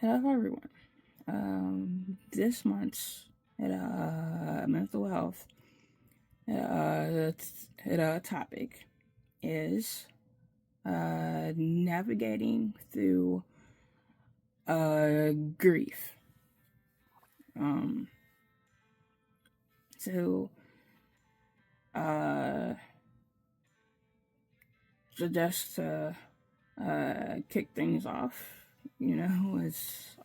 Hello, everyone. This month's mental health topic is navigating through grief. Um, so, uh, just to kick things off, is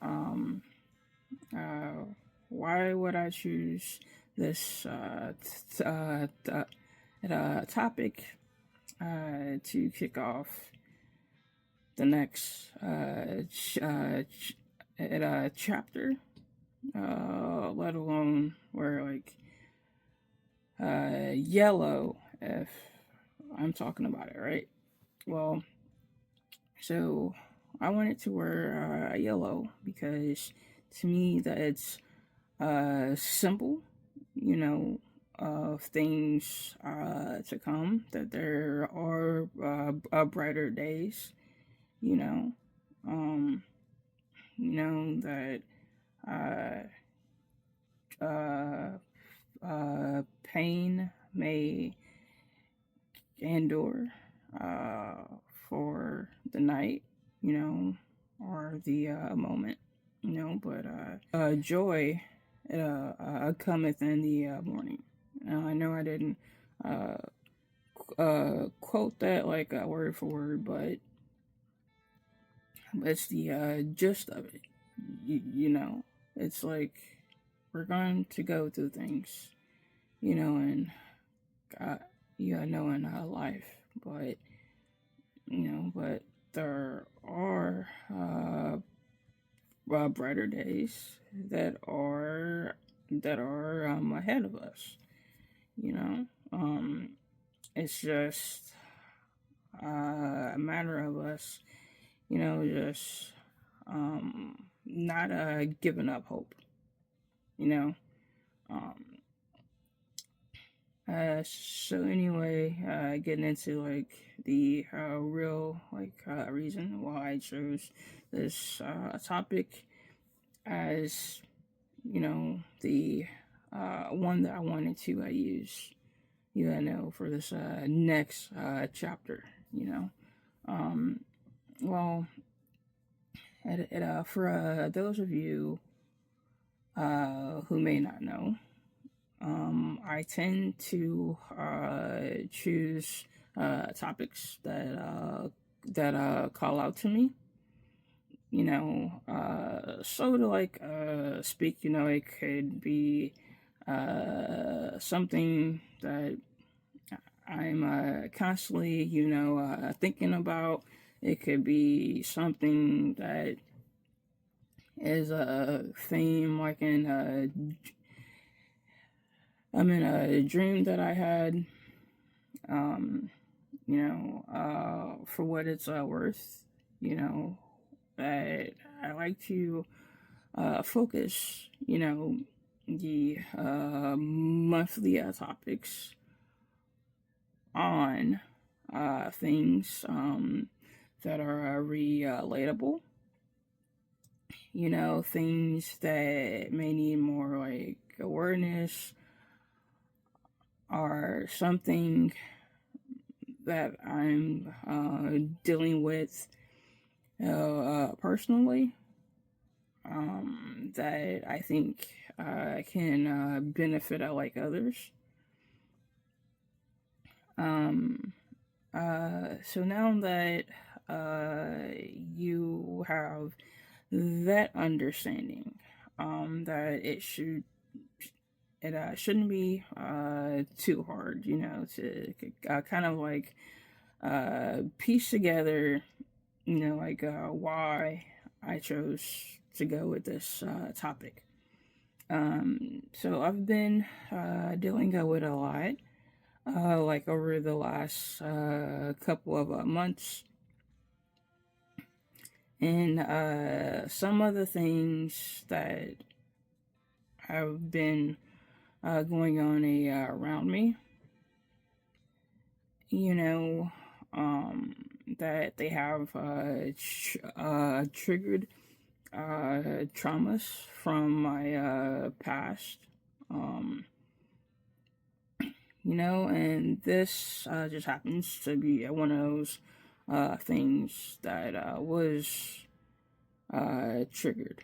uh, why would I choose this topic to kick off the next chapter, let alone where like yellow, if I'm talking about it right. Well, so I wanted to wear yellow because to me that it's simple, of things to come, that there are brighter days, you know, um, that uh, pain may endure for the night, or the moment, but joy cometh in the morning. I know I didn't uh, quote that like word for word, but it's the gist of it. It's like we're going to go through things, and God, in life, but but there are brighter days that are ahead of us. You know, it's just a matter of us, just not giving up hope. You know, um, so anyway, getting into like the real reason why I chose this topic as the one that I wanted to use for this next chapter. Um, well, for those of you who may not know, I tend to choose topics that call out to me. So to speak, it could be something that I'm constantly, thinking about. It could be something that is a theme, like I'm in a dream that I had. Um, for what it's worth, that I like to focus, the monthly topics on things that are relatable, things that may need more like awareness or something that I'm dealing with personally, that I think can benefit others. So now that you have that understanding, that it shouldn't be too hard, to kind of piece together, why I chose to go with this topic. So I've been dealing with a lot, over the last couple of months, and some of the things that have been going on around me, that they have triggered traumas from my past. Um, and this just happens to be one of those things that was triggered.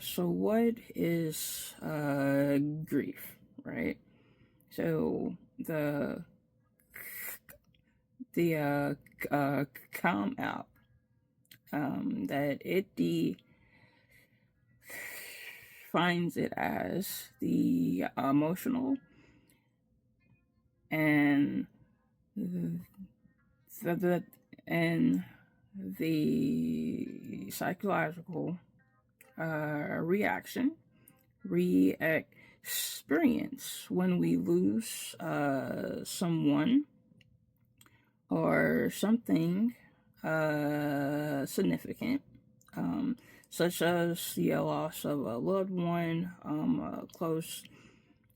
So what is grief, right? So the calm app that it defines it as the emotional and the and the psychological reaction experience when we lose someone or something significant, such as the loss of a loved one, a close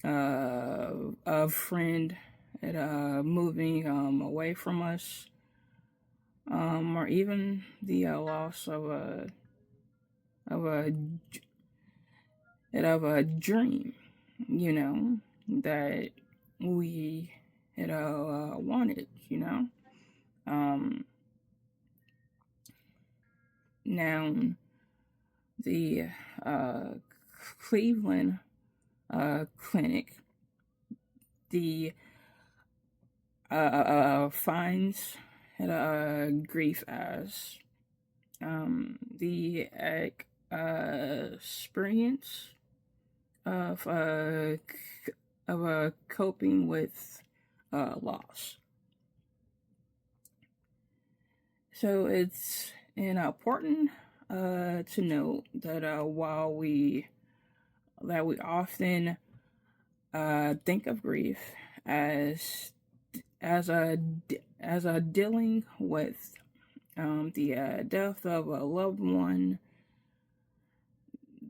a friend, moving away from us, or even the loss of a of a dream, that we wanted. Um, Now the uh, Cleveland clinic, the finds grief as the experience of coping with loss. So it's important to note that while we often think of grief as a dealing with the death of a loved one,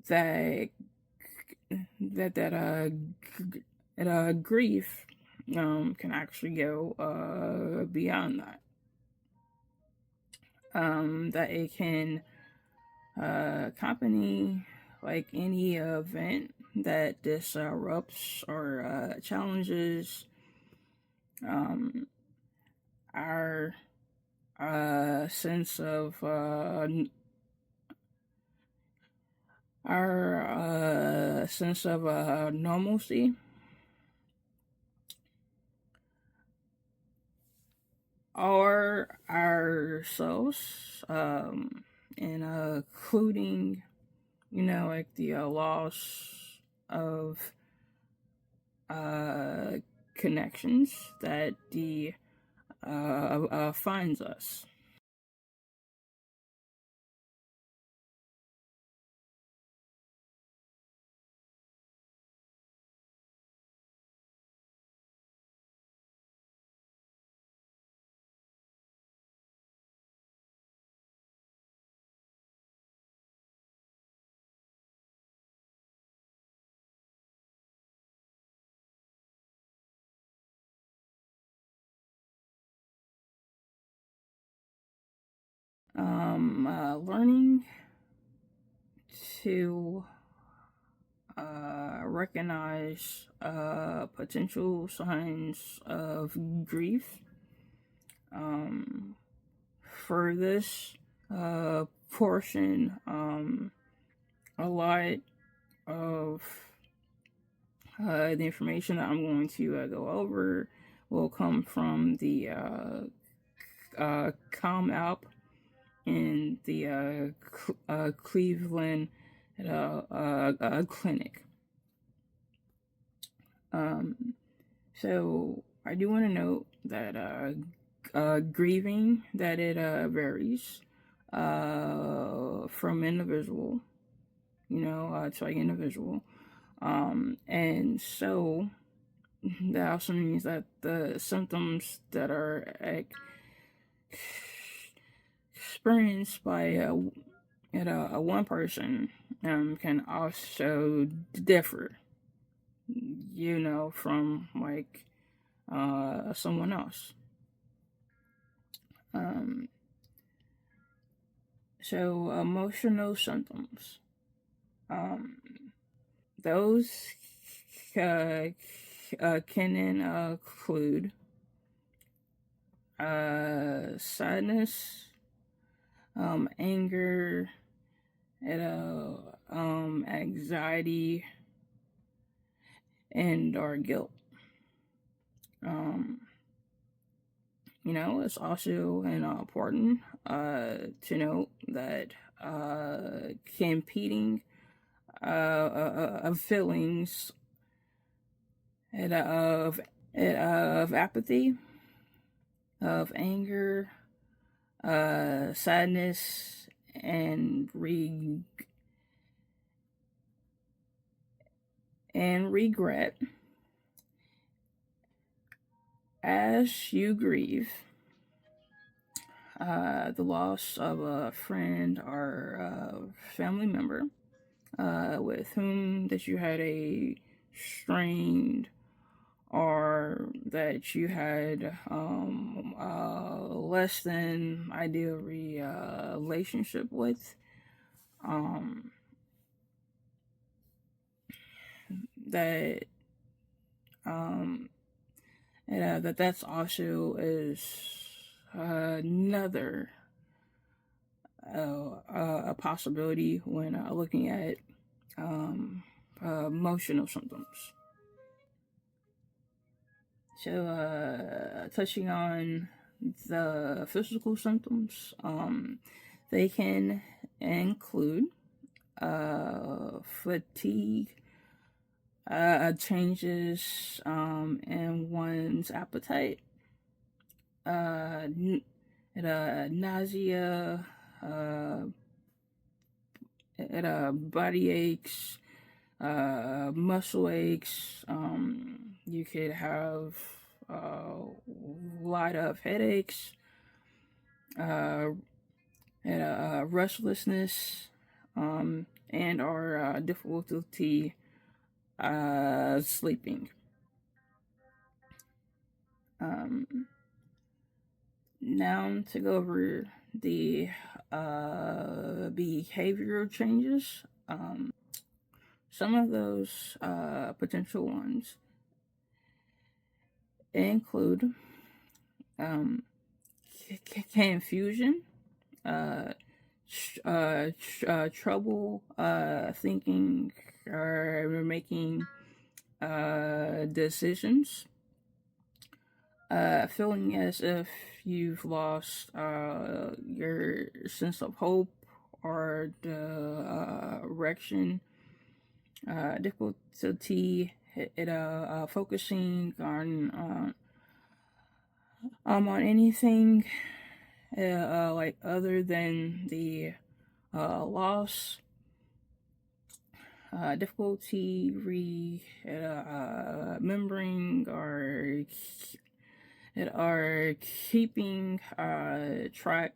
that grief can actually go beyond that. That it can accompany like any event that disrupts or challenges um, our sense of normalcy, or ourselves, and including, like the loss of uh, connections that the finds us. Learning to recognize potential signs of grief. Um, for this portion, a lot of the information that I'm going to go over will come from the Com app in the Cleveland clinic. So I do want to note that grieving, that it varies from individual, to like individual. And so that also means that the symptoms that are experienced by a one person can also differ, from like someone else. Um, so emotional symptoms, um, those can include sadness, anger, anxiety, and or guilt. Um, it's also important to note that competing of feelings of of apathy, of anger, sadness, and regret as you grieve the loss of a friend or family member with whom that you had a strained or that you had less than ideal relationship with. Um, that um, that's also is another a possibility when looking at emotional symptoms. So, touching on the physical symptoms, they can include fatigue, changes in one's appetite, nausea, uh, body aches, muscle aches. You could have a lot of headaches, uh, restlessness, and or difficulty sleeping. Now to go over the behavioral changes. Some of those potential ones include confusion, trouble thinking or making decisions, feeling as if you've lost your sense of hope or direction, difficulty focusing on anything like other than the loss, difficulty remembering or keeping track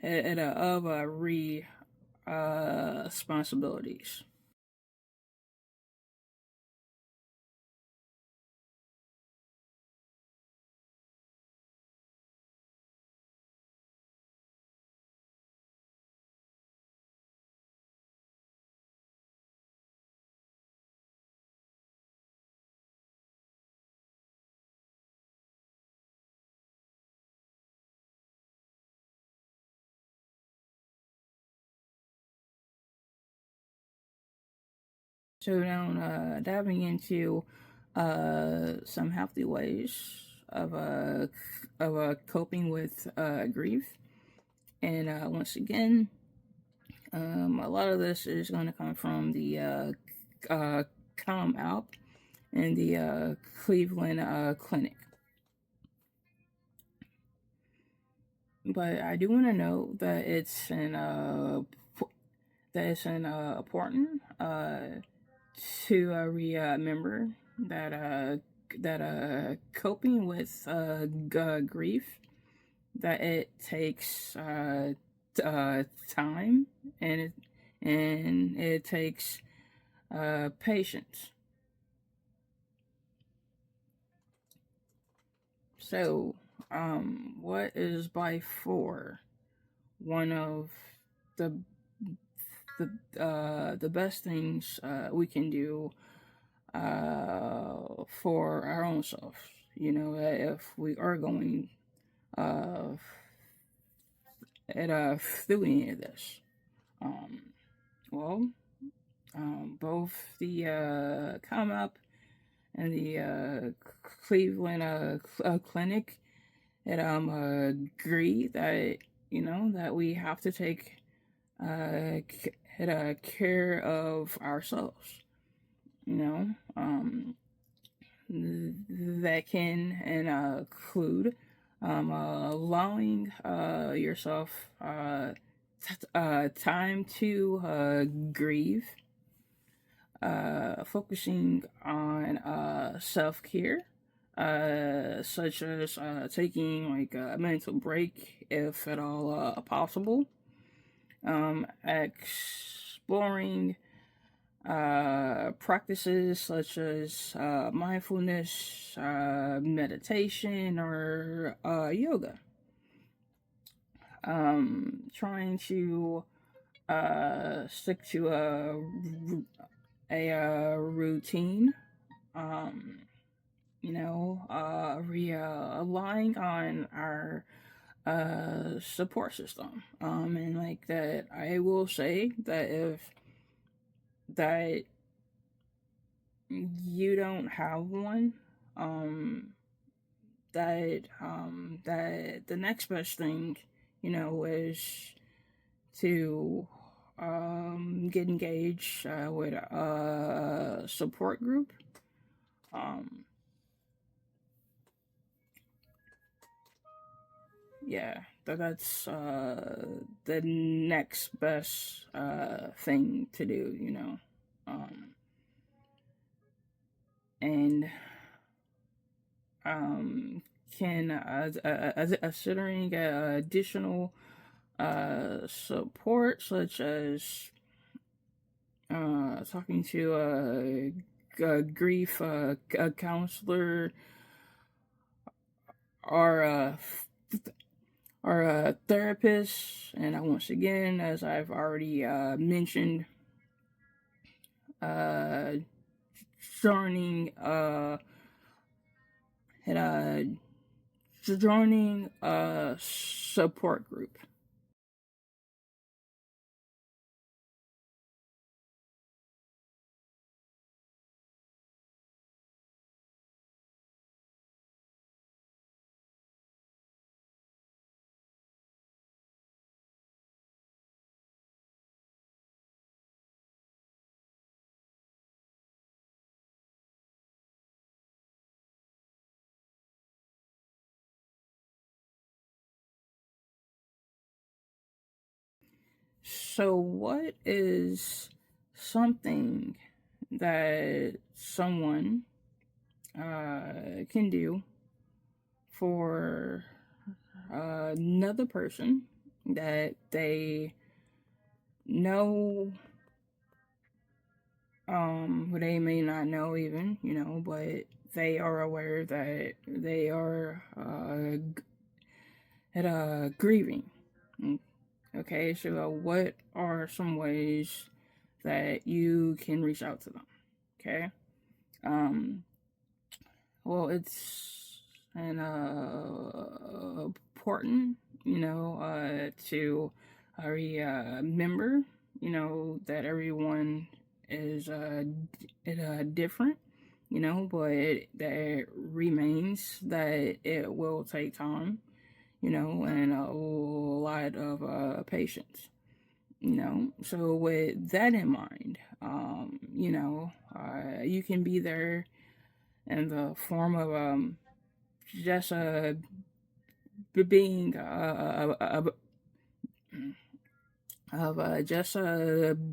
of responsibilities. So now diving into some healthy ways of coping with grief, and once again, a lot of this is going to come from the Calm Out and the Cleveland Clinic. but I do want to note that it's important to remember that coping with grief, that it takes time, and it takes patience. So, what is by far one of the the best things we can do for our own self? You know, if we are going uh, through any of this, um, well, both the Come Up and the Cleveland Clinic, it agree that, that we have to take care of ourselves. You know, that can include allowing yourself time to grieve, focusing on self care, such as taking like a mental break if at all possible, exploring practices such as mindfulness, meditation, or yoga. Trying to stick to a routine. Um, relying on our support system. And like that, I will say that if that you don't have one, um, that the next best thing, is to get engaged with a support group. Um, yeah, that's the next best thing to do, and um, can considering additional support, such as talking to a grief a counselor, or a therapist. And once again, as I've already mentioned, uh, joining and, joining a support group. So, what is something that someone can do for another person that they know, but they may not know even, but they are aware that they are grieving? Okay, so what are some ways that you can reach out to them? Okay, um, well, it's an important, to remember, that everyone is different, but that remains that it will take time, and a lot of patience. So with that in mind, you can be there in the form of just being just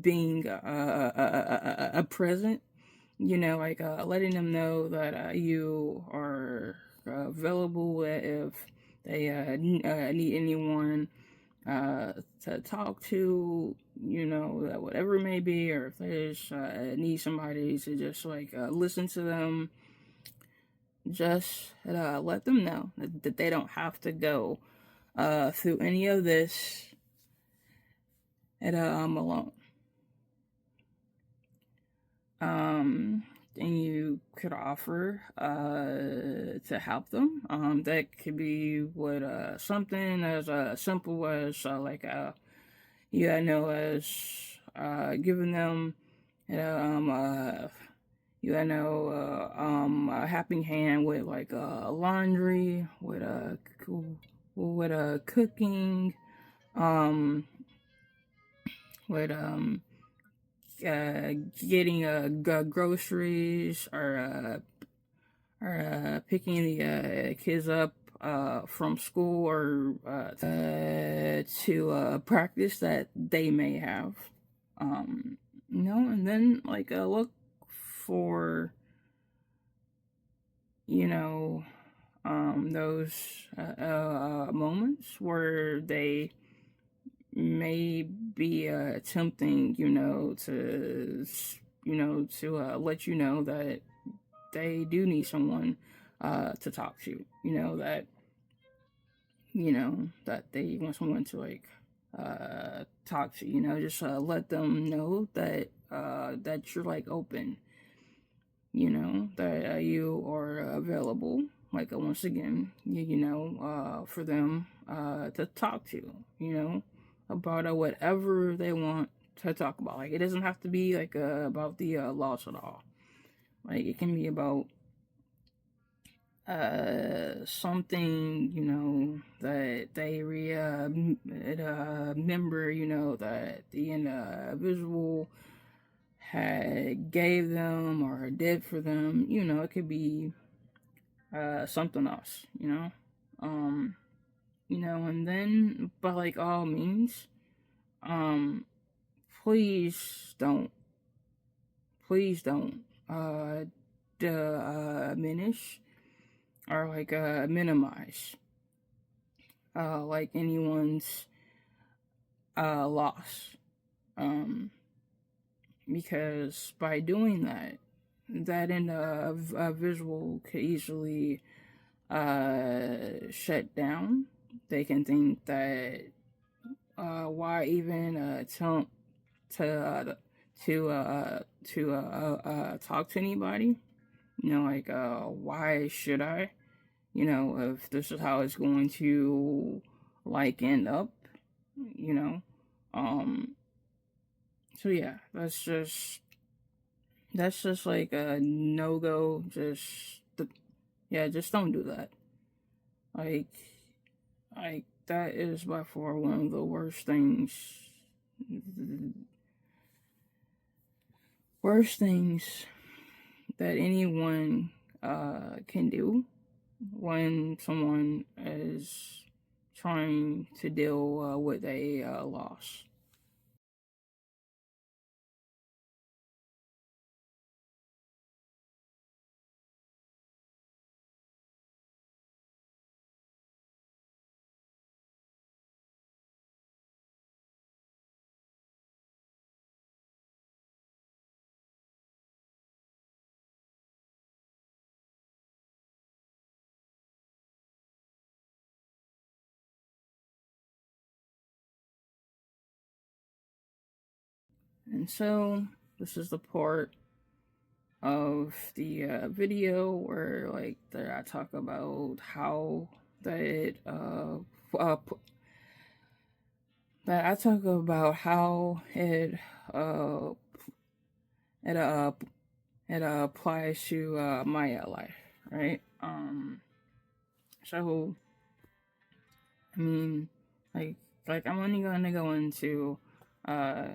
being a present, like letting them know that you are available if they need anyone to talk to, whatever it may be, or if they just need somebody to just like listen to them, just let them know that they don't have to go through any of this alone. And you could offer to help them. That could be what something as simple as as giving them a helping hand with like laundry, with cooking, um, with getting groceries, or picking the kids up from school, or to practice that they may have. And then like look for those moments where they may be attempting, to let you know that they do need someone to talk to. That they want someone to like talk to. Just let them know that that you're like open. That you are available. Like once again, for them to talk to. About whatever they want to talk about. Like it doesn't have to be like about the loss at all. Like it can be about something that they remember, that the individual had gave them or did for them. It could be something else. And then by like all means, please don't diminish or like minimize like anyone's loss, because by doing that, that in a visual could easily shut down. They can think that why even attempt to talk to anybody. Like why should I? If this is how it's going to like end up. You know, so yeah, that's just like a no go. Just don't do that. Like that is by far one of the worst things that anyone can do when someone is trying to deal with a loss. And so this is the part of the video where like that I talk about how that uh that I talk about how uh it uh it applies to my life, right? So I mean, like I'm only gonna go into uh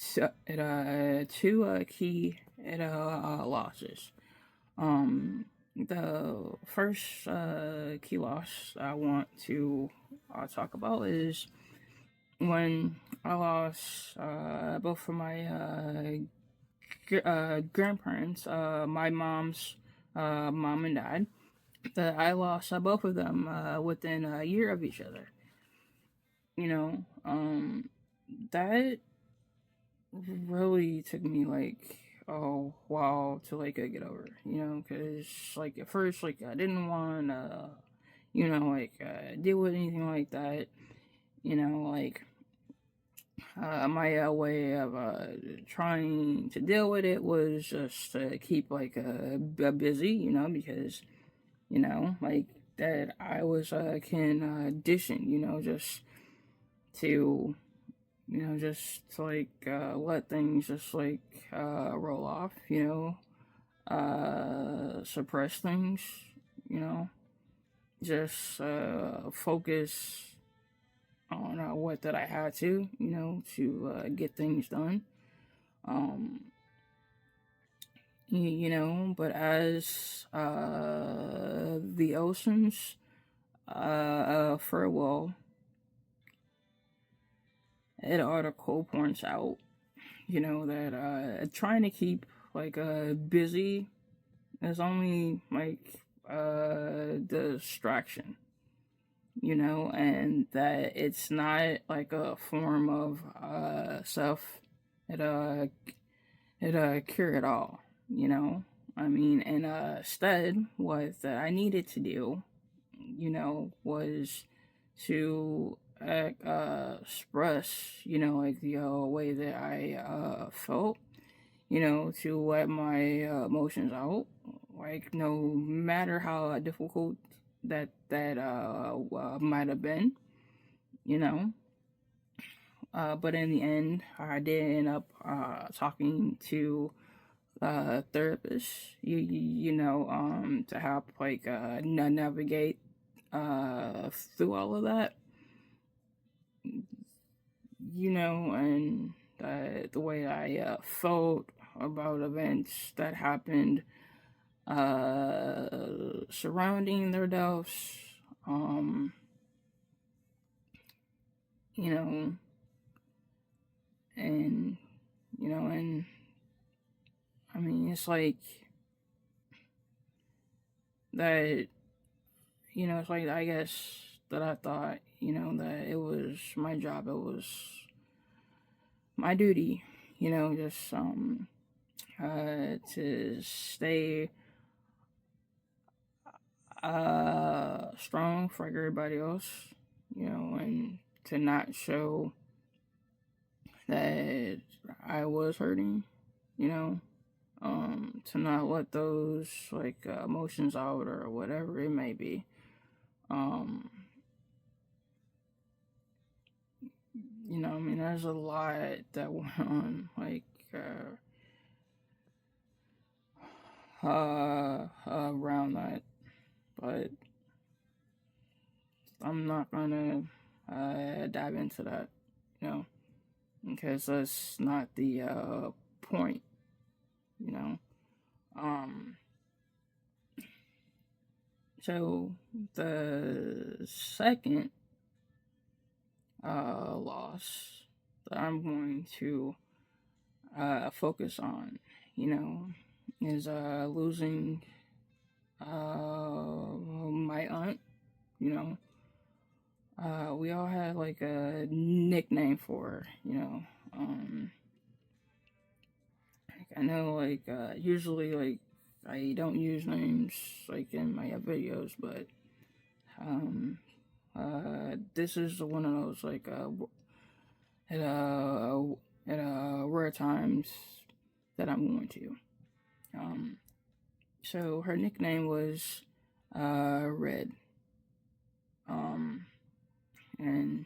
two key losses. The first key loss I want to talk about is when I lost both of my grandparents, my mom's mom and dad. That I lost both of them within a year of each other. You know, that really took me like a while to like get over. You know, because like at first, like I didn't want to, deal with anything like that. You know, like my way of trying to deal with it was just to keep like busy, because like that I was conditioned, just to like let things just like roll off, suppress things, you know, just focus on what that I had to, to get things done. Um, but as the oceans farewell, an article points out, that trying to keep like busy is only like distraction, and that it's not like a form of self. It cure it all, I mean, and instead, what that I needed to do, was to express, like the way that I felt, to let my emotions out, like no matter how difficult that might have been, you know. But in the end, I did end up talking to therapist, to help like navigate through all of that, and the way I felt about events that happened surrounding their deaths, um, you know, and and I mean, it's like that, it's like I guess that I thought, that it was my job, it was my duty, just to stay strong for everybody else, and to not show that I was hurting, to not let those like emotions out or whatever it may be. I mean, there's a lot that went on, like around that, but I'm not gonna dive into that, because that's not the point, you know. Um, so the second loss that I'm going to focus on, is losing my aunt. You we all had like a nickname for her. Like, I know like usually like I don't use names like in my videos, but this is one of those like at rare times that I'm going to. So her nickname was Red. And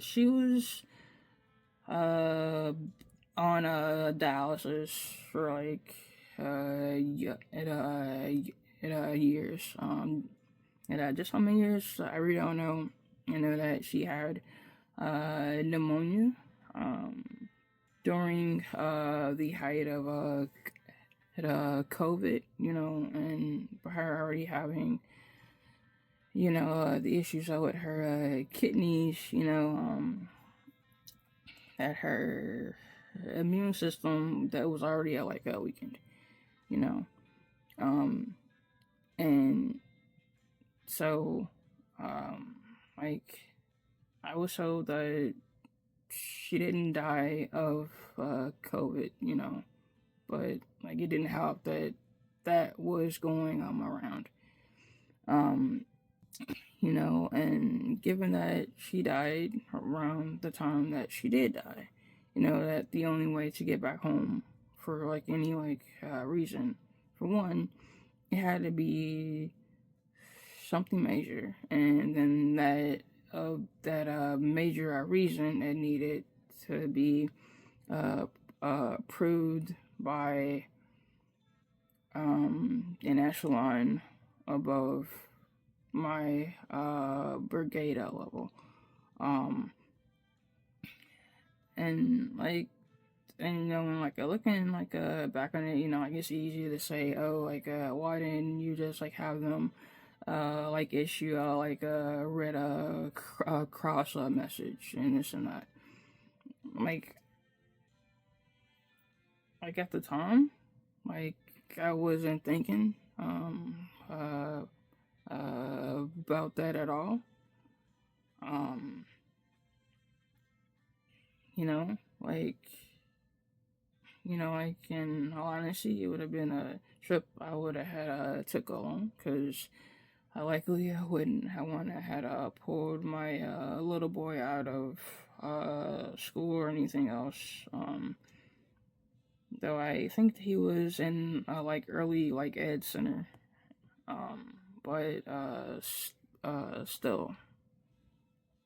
she was uh on dialysis for like years. Just how many years I really don't know. I know that she had pneumonia during the height of had COVID, and her already having, the issues with her kidneys, that her immune system that was already at like a weekend, you know, um, and so, um, like I was told that she didn't die of COVID, but like it didn't help that that was going around. Um, and given that she died around the time that she did die, that the only way to get back home for like any reason, for one, it had to be something major, and then that major reason it needed to be uh, approved by an echelon above my brigade level. Um, and like, and when looking back on it, like it's easy to say, oh, why didn't you just have them issue a red cross message and this and that, like at the time, like I wasn't thinking about that at all. Um, you know, like like in all honesty, it would have been a trip I would have had took along, because I wouldn't have want to had pulled my little boy out of school or anything else. Though I think he was in early ed center. But still,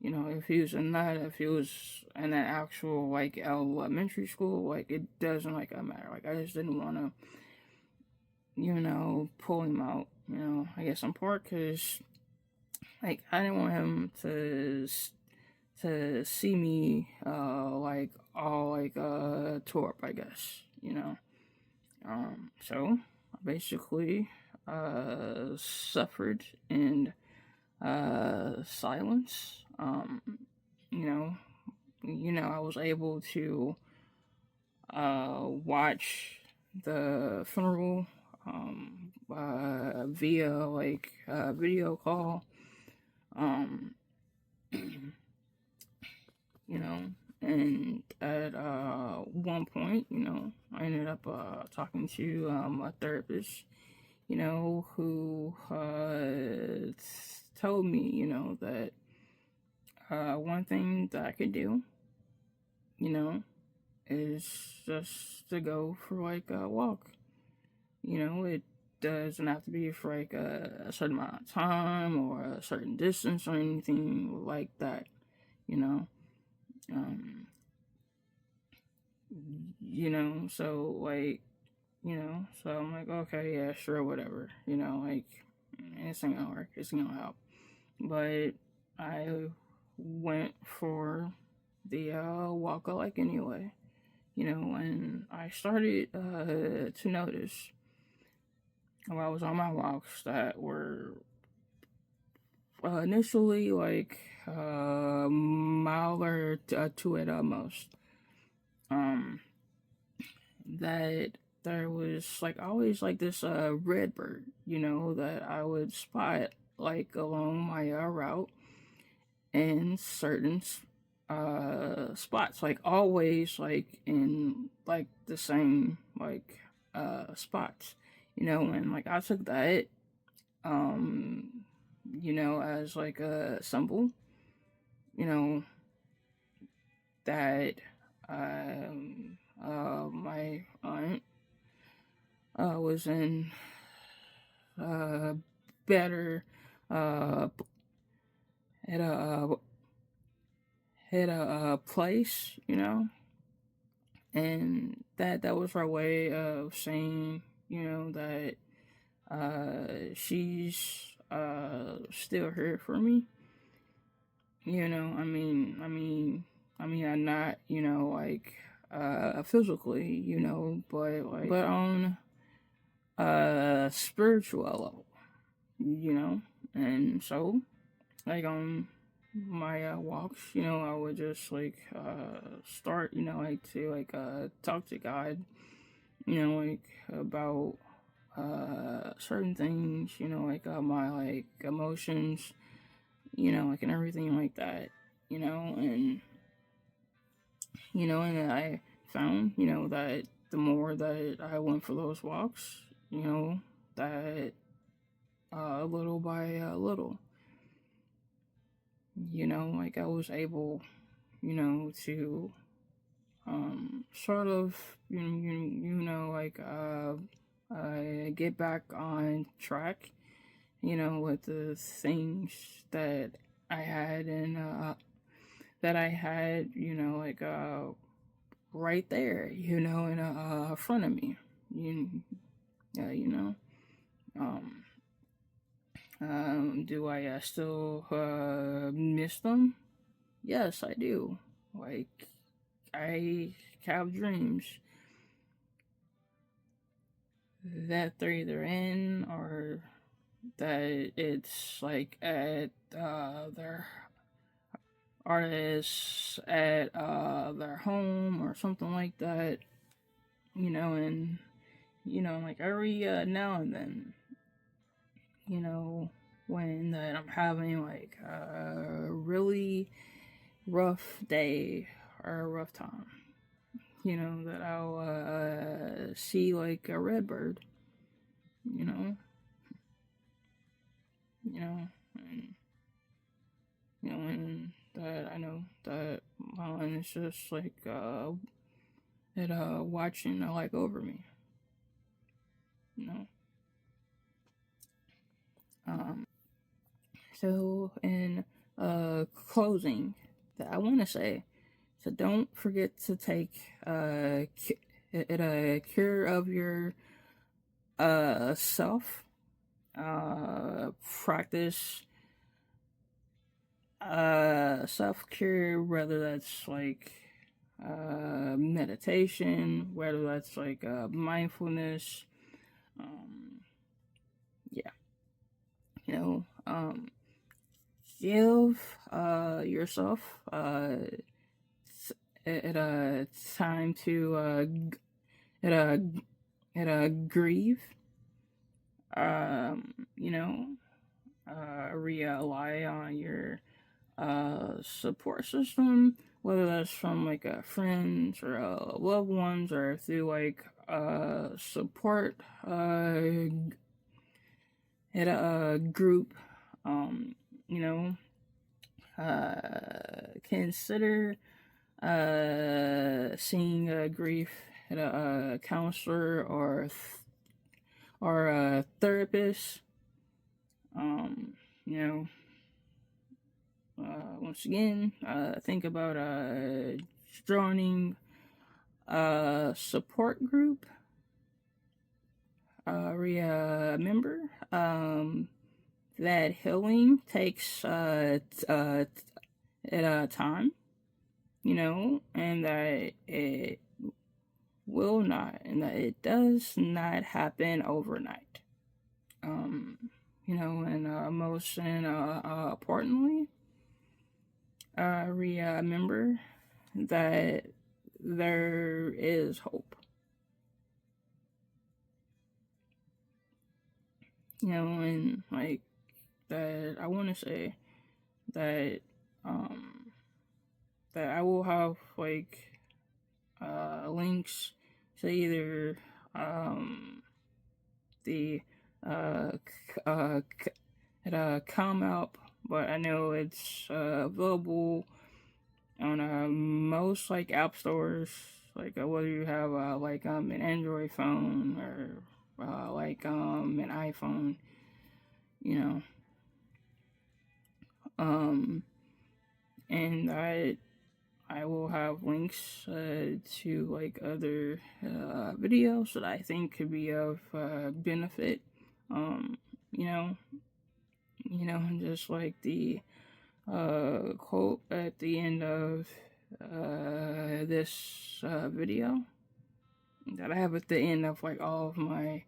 if he was in that, if he was in that actual elementary school, it doesn't matter. I just didn't want to, pull him out. I guess in part because I didn't want him to see me all tore up, I guess. So basically suffered in silence. You know, I was able to watch the funeral via video call. And at one point, I ended up talking to a therapist, who told me, that one thing that I could do, is just to go for a walk. It doesn't have to be for a certain amount of time or a certain distance or anything like that, um, so so I'm like, okay, yeah, sure, whatever, it's not gonna work, it's not gonna help. But I went for the walk anyway, and I started to notice while I was on my walks that were initially a mile or two at most. That there was always this red bird, that I would spot along my route in certain spots, always in the same spots, and I took that as a symbol, that my aunt was in better uh, at a place, and that was her way of saying, that she's still here for me. I'm not, physically, but on spiritual level, you know. And so, like, on my walks, you know, I would just like start, you know, like to like talk to God, you know, like about certain things, you know, like my like emotions, you know, like and everything like that, you know. And you know, and I found, you know, that the more that I went for those walks, you know, that little by little, you know, like I was able, you know, to sort of, you know, like get back on track, you know, with the things that I had and you know, like right there, you know, in front of me, you, you know. Um, do I still miss them? Yes, I do. Like, I have dreams that they're either in or that it's like at their artists at their home or something like that, you know. And you know, like every now and then, you know, when that I'm having like a really rough day or a rough time, you know, that I'll see like a red bird, you know, you know, and you know, and that I know that mine is just like it watching like over me, you know. Um, so in closing, that I want to say, so don't forget to take care of your self. Practice self care, whether that's like meditation, whether that's like mindfulness. Yeah, you know, give yourself at a time to at a grieve. You know, rely on your support system, whether that's from like friends or loved ones or through like support at a group. You know, consider seeing grief at a counselor or a therapist. You know, once again, think about joining a support group. Remember that healing takes at a time, you know, and that it will not, and that it does not happen overnight. You know, and most importantly, remember that there is hope. You know, and like that, I want to say that that I will have like links to either the come up, but I know it's available on most like app stores, like whether you have like an Android phone or like an iPhone, you know. And I will have links to like other videos that I think could be of benefit. You know, just like the quote at the end of this video that I have at the end of like all of my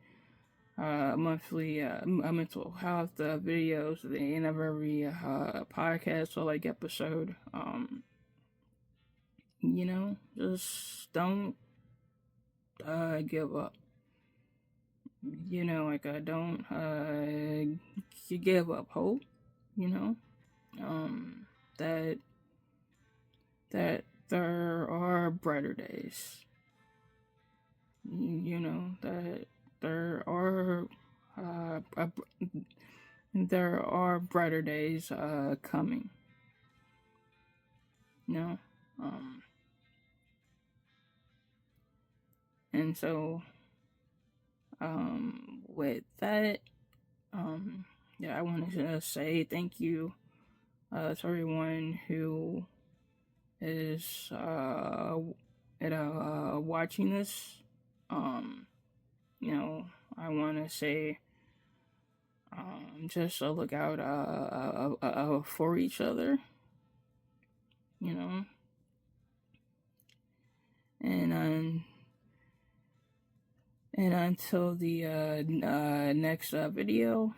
monthly mental health videos at the end of every podcast or like episode. Just don't give up. Don't give up hope. You know, that there are brighter days. That there are brighter days coming. You know, and so with that, yeah, I want to say thank you to everyone who is watching this. I want to say just look out for each other. And until the next video,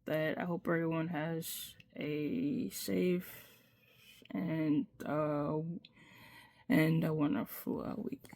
that I hope everyone has a safe and a wonderful week.